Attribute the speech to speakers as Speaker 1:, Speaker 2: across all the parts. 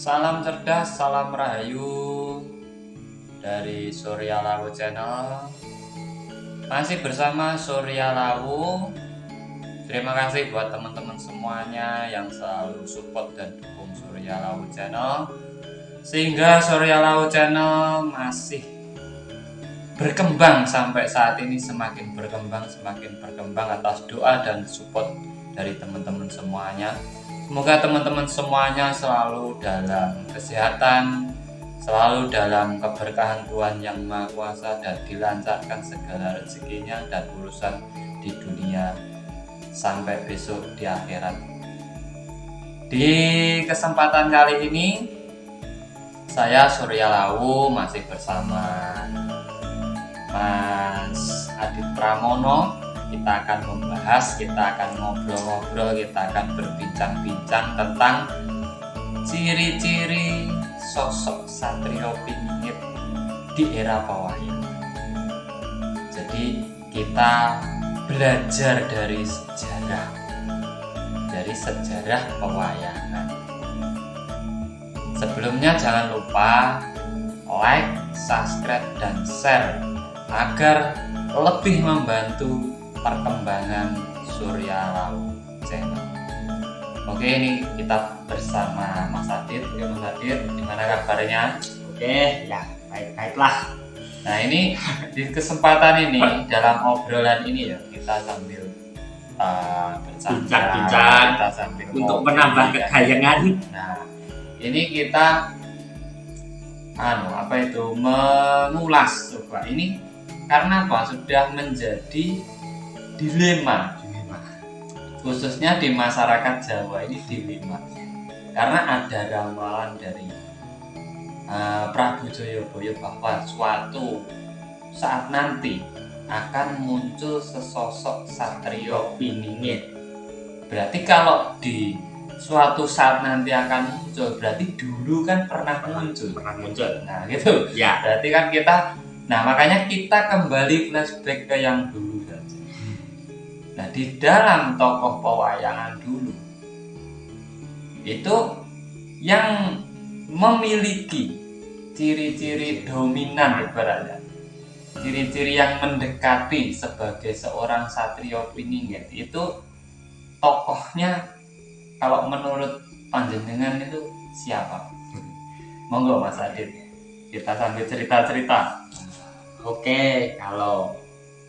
Speaker 1: Salam cerdas, salam rahayu dari Surya Lawu Channel. Masih bersama Surya Lawu. Terima kasih buat teman-teman semuanya yang selalu support dan dukung Surya Lawu Channel, sehingga Surya Lawu Channel masih berkembang sampai saat ini, semakin berkembang atas doa dan support dari teman-teman semuanya. Semoga teman-teman semuanya selalu dalam kesehatan, selalu dalam keberkahan Tuhan Yang Maha Kuasa, dan dilancarkan segala rezekinya dan urusan di dunia sampai besok di akhirat. Di kesempatan kali ini saya Surya Lawu masih bersama Mas Adit Pramono. Kita akan membahas, kita akan ngobrol-ngobrol, kita akan berbincang-bincang tentang ciri-ciri sosok Satrio Piningit di era pewayangan. Jadi kita belajar dari sejarah pewayangan. Sebelumnya jangan lupa like, subscribe, dan share agar lebih membantu perkembangan Surya Lawu Channel. Oke, ini kita bersama Mas Adit. Oke, Mas Adit, gimana kabarnya?
Speaker 2: Oke, ya baik-baiklah.
Speaker 1: Nah, ini di kesempatan ini, dalam obrolan ini ya, kita sambil
Speaker 2: bincang-bincang
Speaker 1: kita sambil
Speaker 2: untuk menambah kekayangan.
Speaker 1: Nah, ini kita mengulas coba ini karena apa? Sudah menjadi dilema, khususnya di masyarakat Jawa ini dilema, karena ada ramalan dari Prabu Jayabaya bahwa suatu saat nanti akan muncul sesosok Satrio Piningit. Berarti kalau di suatu saat nanti akan muncul, berarti dulu kan pernah muncul. Nah, gitu.
Speaker 2: Ya.
Speaker 1: Berarti kan makanya kita kembali flashback ke yang dulu. Nah, di dalam tokoh pewayangan dulu itu yang memiliki ciri-ciri dominan, ibaratnya ciri-ciri yang mendekati sebagai seorang Satrio Piningit itu tokohnya, kalau menurut panjenengan itu siapa? Monggo Mas Adit, kita sambil cerita-cerita.
Speaker 2: Oke, kalau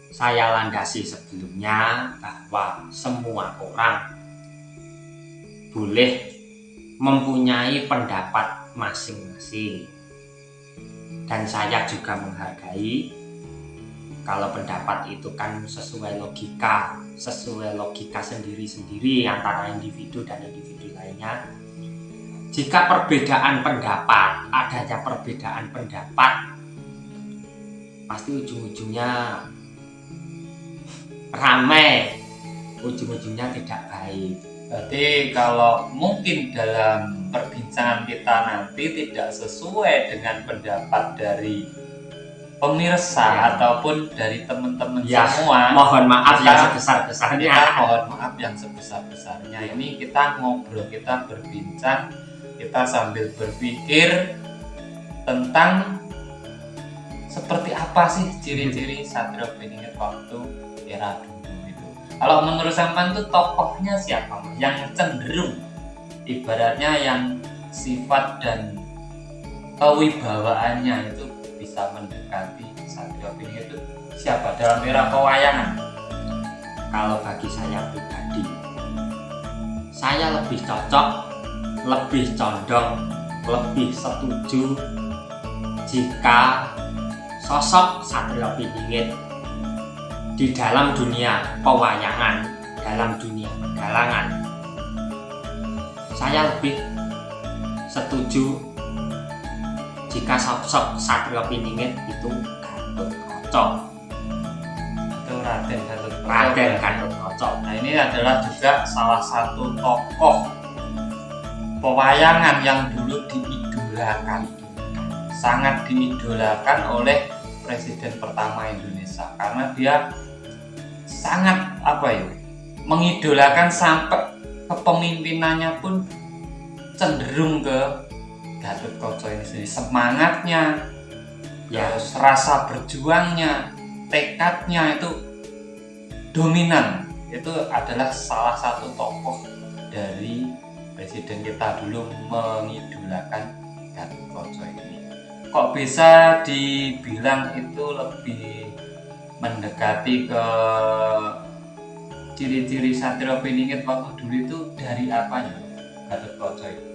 Speaker 2: saya landasi sebelumnya bahwa semua orang boleh mempunyai pendapat masing-masing, dan saya juga menghargai kalau pendapat itu kan sesuai logika sendiri-sendiri antara individu dan individu lainnya. Jika perbedaan pendapat, adanya perbedaan pendapat, pasti ujung-ujungnya ramai, ujung-ujungnya tidak baik.
Speaker 1: Berarti kalau mungkin dalam perbincangan kita nanti tidak sesuai dengan pendapat dari pemirsa ataupun dari teman-teman semua,
Speaker 2: mohon maaf yang sebesar-besarnya.
Speaker 1: Mohon maaf yang sebesar-besarnya. Ini kita ngobrol, kita berbincang, kita sambil berpikir tentang seperti apa sih ciri-ciri Satrio Piningit waktu era dulu itu. Kalau menurut sampean itu tokohnya siapa yang cenderung, ibaratnya yang sifat dan kewibawaannya itu bisa mendekati Satrio Piningit itu siapa dalam era pewayangan?
Speaker 2: Kalau bagi saya pribadi, saya lebih cocok, lebih condong, lebih setuju jika sosok Satrio Piningit di dalam dunia pewayangan, dalam dunia pegalangan, saya lebih setuju jika sosok Satrio Piningit itu Gatotkaca.
Speaker 1: Itu Raden
Speaker 2: Gatotkaca.
Speaker 1: Nah, ini adalah juga salah satu tokoh pewayangan yang dulu diidolakan, sangat diidolakan oleh Presiden pertama Indonesia, karena dia sangat mengidolakan, sampai kepemimpinannya pun cenderung ke Gatotkaca ini sendiri, semangatnya,
Speaker 2: Ya,
Speaker 1: terus rasa berjuangnya, tekadnya itu dominan. Itu adalah salah satu tokoh dari presiden kita dulu mengidolakan Gatotkaca ini. Kok bisa dibilang itu lebih mendekati ke ciri-ciri Satrio Piningit waktu dulu itu dari apanya Gatotkaca itu?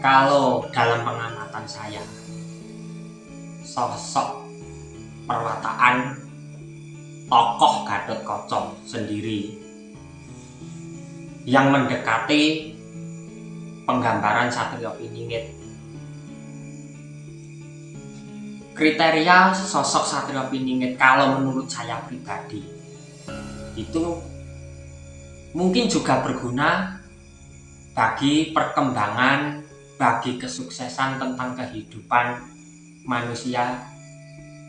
Speaker 2: kalau dalam pengamatan saya, sosok perwataan tokoh Gatotkaca sendiri yang mendekati penggambaran Satrio Piningit. Kriteria sosok Satrio Piningit kalau menurut saya pribadi itu mungkin juga berguna bagi perkembangan, bagi kesuksesan tentang kehidupan manusia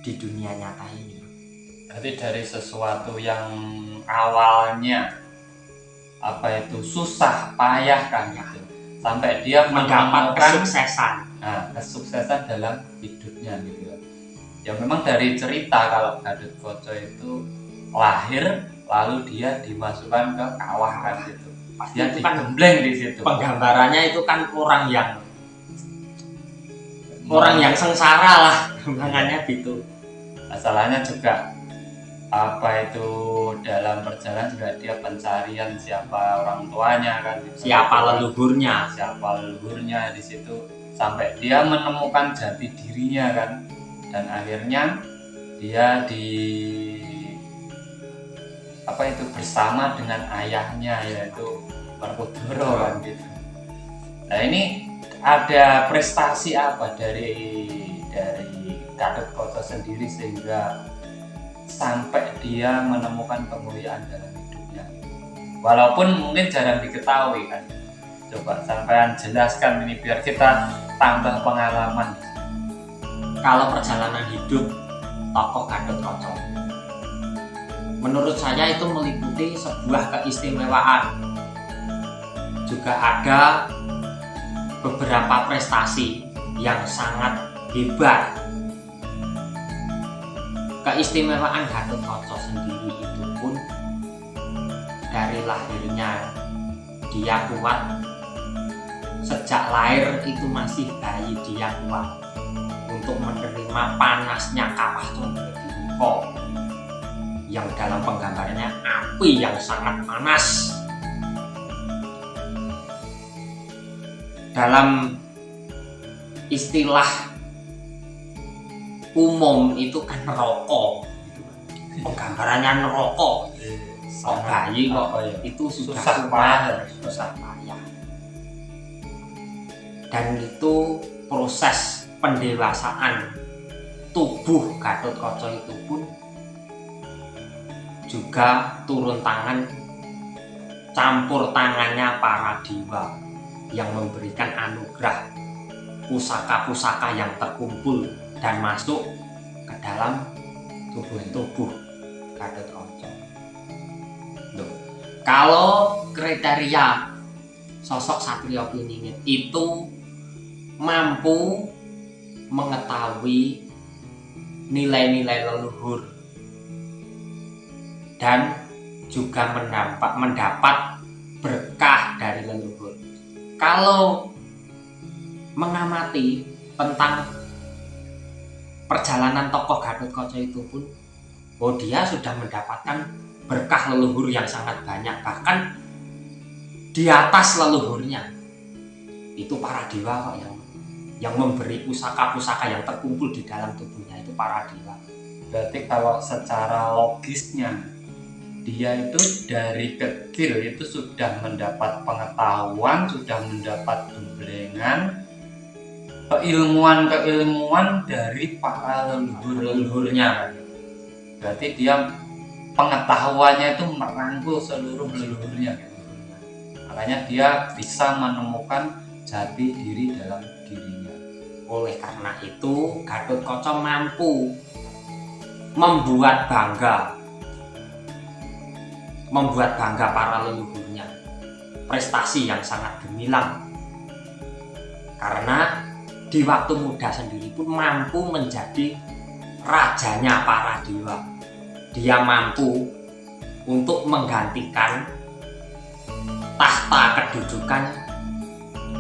Speaker 2: di dunia nyata ini.
Speaker 1: Berarti dari sesuatu yang awalnya susah payah kan gitu, sampai dia
Speaker 2: Mendapat
Speaker 1: menemukan
Speaker 2: kesuksesan.
Speaker 1: kesuksesan dalam hidupnya gitu. Ya memang dari cerita kalau Gatotkaca itu lahir lalu dia dimasukkan ke kawah kan gitu.
Speaker 2: Pasti
Speaker 1: Dia
Speaker 2: itu kan
Speaker 1: digembleng di situ.
Speaker 2: penggambarannya itu kan orang yang sengsara lah, gampangannya gitu.
Speaker 1: Masalahnya juga dalam perjalanan juga dia pencarian siapa orang tuanya kan gitu.
Speaker 2: Siapa leluhurnya.
Speaker 1: Siapa leluhurnya di situ sampai dia menemukan jati dirinya kan, dan akhirnya dia bersama dengan ayahnya yaitu Werkudara kan gitu. Nah ini ada prestasi apa dari Gatotkaca sendiri sehingga sampai dia menemukan kemuliaan dalam hidupnya, walaupun mungkin jarang diketahui kan. Coba sampean jelaskan ini biar kita tambah pengalaman.
Speaker 2: Kalau perjalanan hidup tokoh Gatotkaca, menurut saya itu meliputi sebuah keistimewaan. Juga ada beberapa prestasi yang sangat hebat. Keistimewaan Gatotkaca sendiri itu pun dari lahirnya dia kuat. Sejak lahir itu masih bayi dia kuat untuk menerima panasnya kawah Condrodimuka yang dalam penggambarannya api yang sangat panas. Dalam istilah umum itu kan neraka, penggambarannya neraka. Kok bayi kok itu sudah
Speaker 1: Susah payah.
Speaker 2: susah payah. Dan itu proses pendewasaan tubuh Gatotkaca itu pun juga turun tangan, campur tangannya para dewa yang memberikan anugerah pusaka-pusaka yang terkumpul dan masuk ke dalam tubuh Gatotkaca. Kalau kriteria sosok Satrio Piningit itu mampu mengetahui nilai-nilai leluhur dan juga mendapat berkah dari leluhur. Kalau mengamati tentang perjalanan tokoh Gatotkaca itu pun, dia sudah mendapatkan berkah leluhur yang sangat banyak, bahkan di atas leluhurnya itu para dewa kok yang memberi pusaka-pusaka yang terkumpul di dalam tubuhnya itu para dewa.
Speaker 1: Berarti kalau secara logisnya dia itu dari kecil itu sudah mendapat pengetahuan, sudah mendapat gemblengan keilmuan dari para leluhurnya. Berarti dia pengetahuannya itu merangkul seluruh leluhurnya. Makanya dia bisa menemukan jati diri dalam dirinya.
Speaker 2: Oleh karena itu Gatotkaca mampu membuat bangga para leluhurnya. Prestasi yang sangat gemilang. Karena di waktu muda sendiri pun mampu menjadi rajanya para dewa. Dia mampu untuk menggantikan tahta kedudukan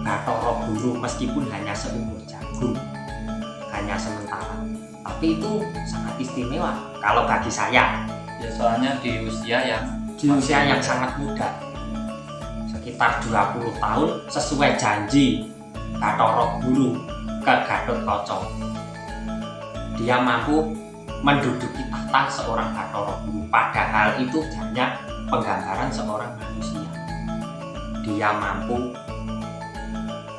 Speaker 2: Bathara Guru meskipun hanya seumur jagung, hanya sementara. Tapi itu sangat istimewa kalau bagi saya.
Speaker 1: Ya soalnya di usia yang
Speaker 2: sangat muda, sekitar 20 tahun sesuai janji Bathara Guru ke Gatotkaca. Dia mampu menduduki tahta seorang Bathara Guru, padahal itu hanya penggambaran seorang manusia. Dia mampu.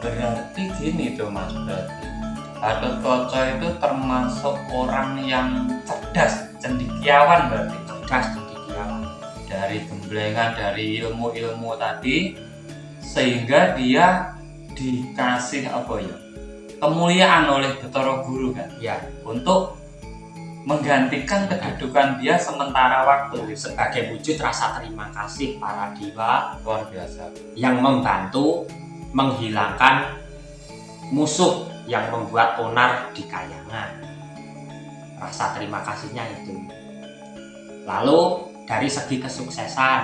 Speaker 1: berarti gini tuh Mas, berarti Gatotkaca itu termasuk orang yang cerdas, cendekiawan berarti.
Speaker 2: Cerdas cendekiawan.
Speaker 1: Dari gemblengan, dari ilmu-ilmu tadi, sehingga dia dikasih apa ya, kemuliaan oleh Bathara Guru kan,
Speaker 2: Ya,
Speaker 1: untuk menggantikan kedudukan dia sementara waktu.
Speaker 2: sebagai wujud rasa terima kasih para dewa
Speaker 1: Luar biasa.
Speaker 2: yang membantu menghilangkan musuh yang membuat onar di Kahyangan. Rasa terima kasihnya itu. Lalu dari segi kesuksesan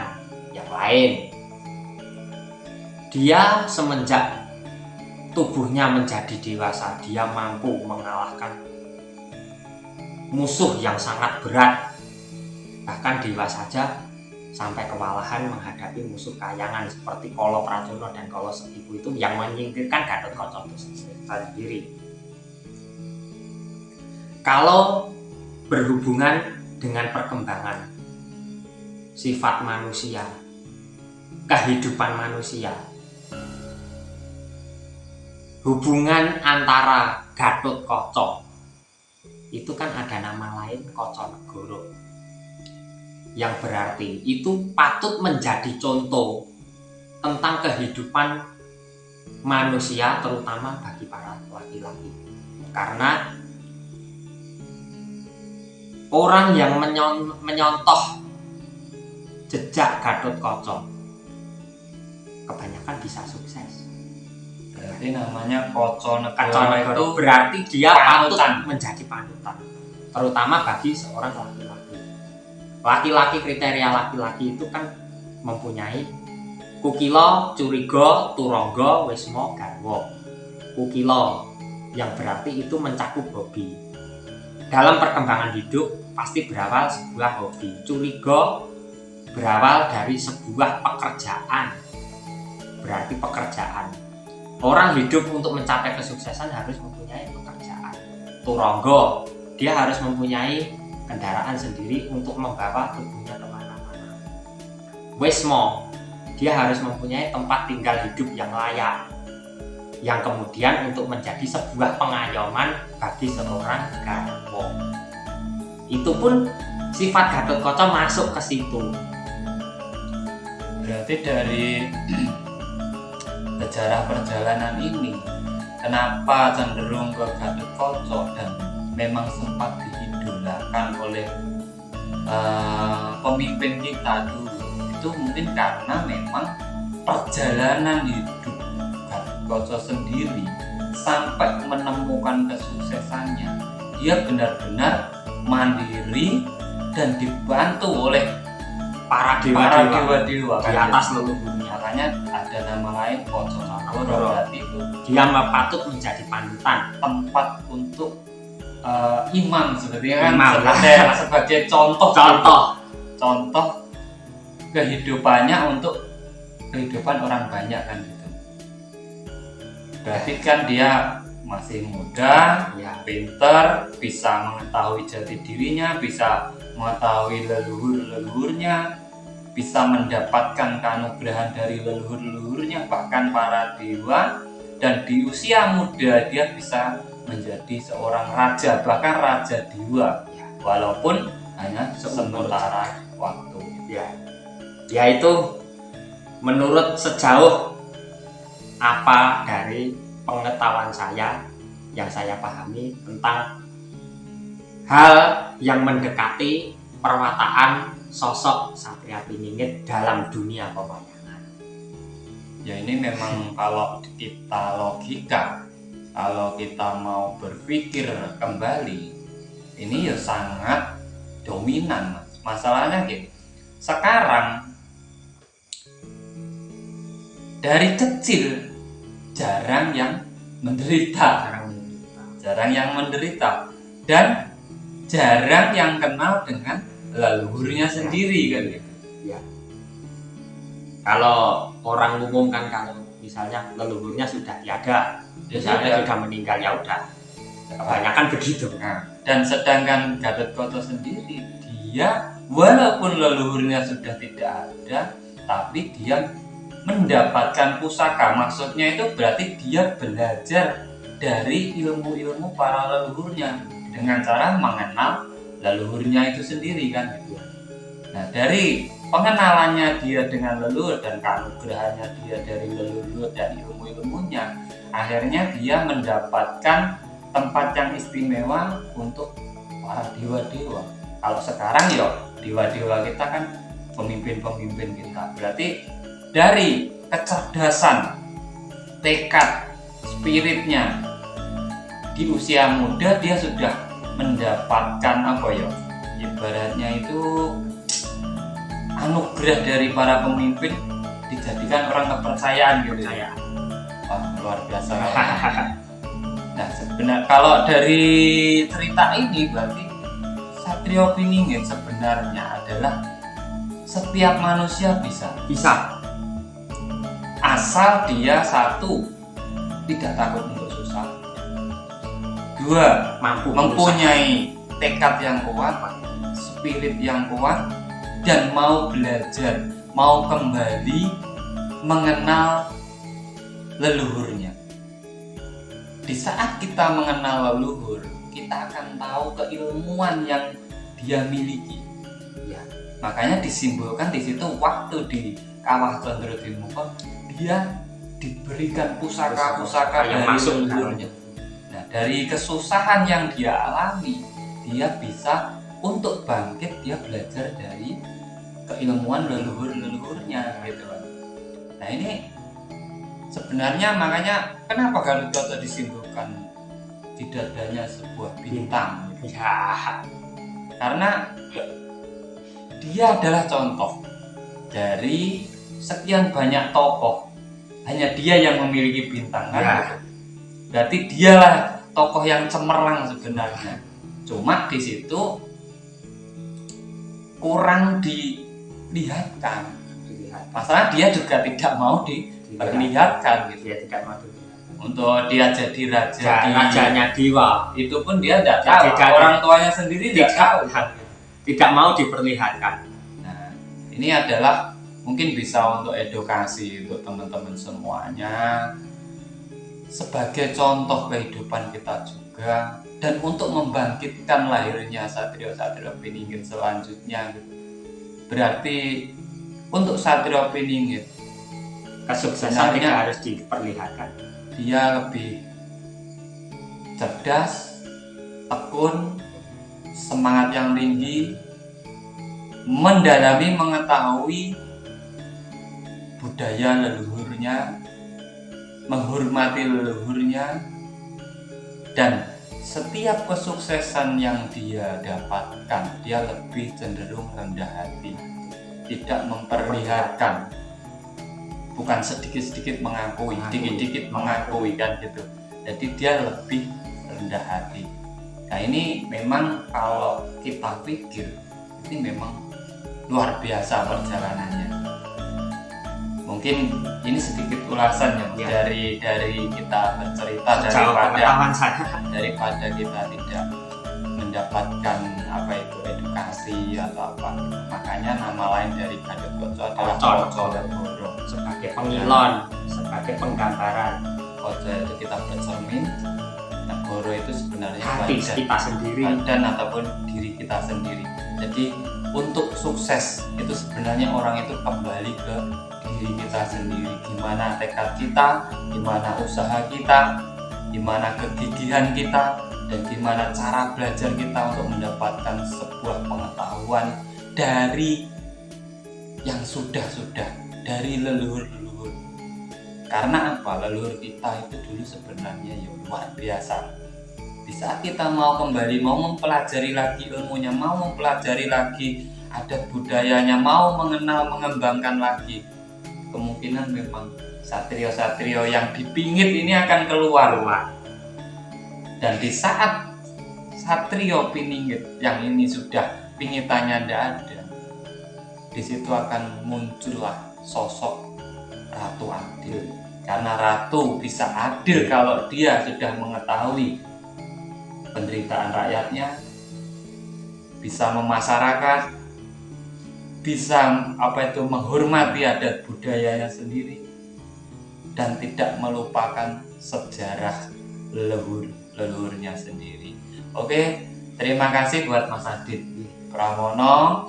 Speaker 2: yang lain, dia semenjak tubuhnya menjadi dewasa, dia mampu mengalahkan musuh yang sangat berat. Bahkan dewa saja sampai kewalahan menghadapi musuh Kahyangan seperti Kala Pracona dan Kala Sekipu itu yang menyingkirkan Gatotkaca itu sendiri. Kalau berhubungan dengan perkembangan sifat manusia, kehidupan manusia, hubungan antara Gatotkaca itu kan ada nama lain Kacanegara, yang berarti itu patut menjadi contoh tentang kehidupan manusia, terutama bagi para laki-laki. Karena orang yang menyontoh jejak Gatotkaca kebanyakan bisa sukses.
Speaker 1: Berarti namanya Kacanegara
Speaker 2: Kacanegara
Speaker 1: itu
Speaker 2: berarti dia patut
Speaker 1: panutan.
Speaker 2: menjadi panutan, terutama bagi seorang laki-laki. Laki-laki, kriteria laki-laki itu kan mempunyai Kukila, Curiga, Turangga, Wisma, Garwa. Kukila yang berarti itu mencakup hobi. Dalam perkembangan hidup pasti berawal sebuah hobi. Curiga berawal dari sebuah pekerjaan, berarti pekerjaan. Orang hidup untuk mencapai kesuksesan harus mempunyai pekerjaan. Turangga, dia harus mempunyai kendaraan sendiri untuk membawa tubuhnya kemana-mana. Wisma, dia harus mempunyai tempat tinggal hidup yang layak, yang kemudian untuk menjadi sebuah pengayoman bagi seorang Garwa. Itu pun sifat Gatotkaca masuk ke situ.
Speaker 1: Berarti dari sejarah perjalanan ini, kenapa cenderung ke Gatotkaca dan memang sempat diidolakan oleh pemimpin kita dulu, itu mungkin karena memang perjalanan hidup Gatotkaca sendiri sampai menemukan kesuksesannya, dia benar-benar mandiri dan dibantu oleh
Speaker 2: Para
Speaker 1: para
Speaker 2: dewa-dewa
Speaker 1: dewa-dewa
Speaker 2: di atas leluhurnya.
Speaker 1: makanya ada nama lain Kacanegara, berarti itu
Speaker 2: Dia patut menjadi panutan,
Speaker 1: tempat untuk imam sebenarnya kan,
Speaker 2: Imam.
Speaker 1: sebagai contoh contoh kehidupannya untuk kehidupan orang banyak kan gitu. Berarti kan dia masih muda,
Speaker 2: ya.
Speaker 1: pinter, bisa mengetahui jati dirinya, bisa mengetahui leluhur-leluhurnya, bisa mendapatkan kanugrahan dari leluhur-leluhurnya, bahkan para dewa, dan di usia muda dia bisa menjadi seorang raja, bahkan raja dewa, walaupun hanya sementara waktu.
Speaker 2: Yaitu menurut sejauh apa dari pengetahuan saya yang saya pahami tentang hal yang mendekati perwataan sosok Satria Piningit dalam dunia pewayangan.
Speaker 1: Ya ini memang kalau kita logika, kalau kita mau berpikir kembali, ini ya sangat dominan, Mas. Masalahnya gini, sekarang dari kecil jarang yang menderita, dan jarang yang kenal dengan leluhurnya sendiri kan gitu.
Speaker 2: Ya. Kalau orang umum kan kalau misalnya leluhurnya sudah tiada, misalnya sudah meninggal, ya udah. Kebanyakan begitu.
Speaker 1: Nah, dan sedangkan Gathotkaca sendiri, dia walaupun leluhurnya sudah tidak ada, tapi dia mendapatkan pusaka. Maksudnya itu berarti dia belajar dari ilmu-ilmu para leluhurnya dengan cara mengenal leluhurnya itu sendiri kan gitu. Nah, dari pengenalannya dia dengan leluhur dan keanugerahannya dia dari leluhur dan ilmu-ilmunya, akhirnya dia mendapatkan tempat yang istimewa untuk para dewa-dewa. Kalau sekarang ya dewa-dewa kita kan pemimpin-pemimpin kita. Berarti dari kecerdasan, tekad, spiritnya di usia muda dia sudah mendapatkan apa ya? Ibaratnya itu anugerah dari para pemimpin, dijadikan orang kepercayaan gitu ya. Wah, luar biasa. Nah, sebenarnya kalau dari cerita ini berarti Satrio Piningit sebenarnya adalah setiap manusia bisa, asal dia satu tidak takut untuk susah, dua mempunyai tekad yang kuat, spirit yang kuat, dan mau belajar, mau kembali mengenal leluhurnya. Di saat kita mengenal leluhur, kita akan tahu keilmuan yang dia miliki. Ya, makanya disimbolkan di situ waktu di Kawah Condrodilmuka dia diberikan pusaka-pusaka dari leluhurnya. Nah, dari kesusahan yang dia alami, dia bisa untuk bangkit, dia belajar dari keilmuan leluhur-leluhurnya gitu. Nah, ini sebenarnya makanya kenapa Gathotkaca disimbolkan di dadanya sebuah bintang ya, karena dia adalah contoh dari sekian banyak tokoh, hanya dia yang memiliki bintang kan ya. Berarti dialah tokoh yang cemerlang sebenarnya, cuma di situ kurang dilihatkan. Masalah dia juga tidak mau diperlihatkan gitu. Dia tidak mau untuk dia jadi rajanya dewa. Itu pun dia tidak tahu. Orang tuanya sendiri tidak tahu. Tidak mau diperlihatkan. Nah, ini adalah mungkin bisa untuk edukasi untuk teman-teman semuanya, sebagai contoh kehidupan kita juga, dan untuk membangkitkan lahirnya Satrio-Satrio Piningit selanjutnya gitu. Berarti untuk Satrio Piningit kesuksesan tidak harus diperlihatkan. Dia lebih cerdas, tekun, semangat yang tinggi, mendalami mengetahui budaya leluhurnya, menghormati leluhurnya, dan setiap kesuksesan yang dia dapatkan, dia lebih cenderung rendah hati, tidak memperlihatkan, bukan sedikit-sedikit mengakui, dikit-dikit mengakui kan gitu. Jadi dia lebih rendah hati. Nah, ini memang kalau kita pikir ini memang luar biasa perjalanannya. Mungkin ini sedikit ulasan ya, dari kita bercerita daripada kita tidak mendapatkan apa itu edukasi atau apa. Makanya nama lain dari Gathotkaca adalah Koco dan Boro, sebagai pengilon, sebagai penggambaran. Koco itu kita bercermin, dan Boro itu sebenarnya hati kita sendiri, badan ataupun diri kita sendiri. Jadi untuk sukses itu sebenarnya orang itu kembali ke diri kita sendiri, gimana tekad kita, gimana usaha kita, gimana kegigihan kita, dan gimana cara belajar kita untuk mendapatkan sebuah pengetahuan dari yang sudah dari leluhur-leluhur. Karena apa? Leluhur kita itu dulu sebenarnya ya luar biasa. Di saat kita mau kembali, mau mempelajari lagi ilmunya, mau mempelajari lagi adat budayanya, mau mengenal, mengembangkan lagi, kemungkinan memang satrio-satrio yang dipingit ini akan keluar. Dan di saat satrio piningit yang ini sudah pingitannya tidak ada, di situ akan muncullah sosok Ratu Adil. Karena ratu bisa adil kalau dia sudah mengetahui penderitaan rakyatnya, bisa memasyarakat, bisa menghormati adat budayanya sendiri, dan tidak melupakan sejarah leluhurnya sendiri. Oke, terima kasih buat Mas Adit Pramono,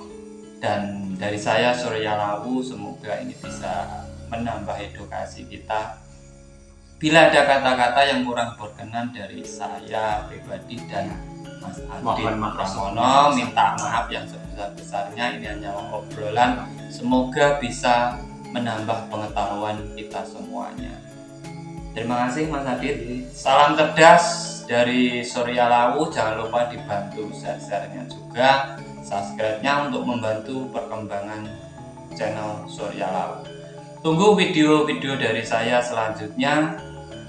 Speaker 1: dan dari saya Surya Lawu, semoga ini bisa menambah edukasi kita. Bila ada kata-kata yang kurang berkenan dari saya pribadi dan Mas Adit Pramono, minta maaf yang sebesar-besarnya. Ini hanya obrolan, semoga bisa menambah pengetahuan kita semuanya. Terima kasih Mas Adit. Salam cerdas dari Surya Lawu. Jangan lupa dibantu share-nya juga, subscribe-nya untuk membantu perkembangan channel Surya Lawu. Tunggu video-video dari saya selanjutnya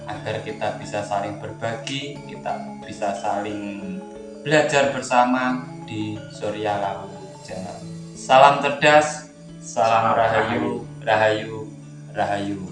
Speaker 1: agar kita bisa saling berbagi, kita bisa saling belajar bersama di Surya Lawu channel. Salam cerdas, salam rahayu, rahayu, rahayu.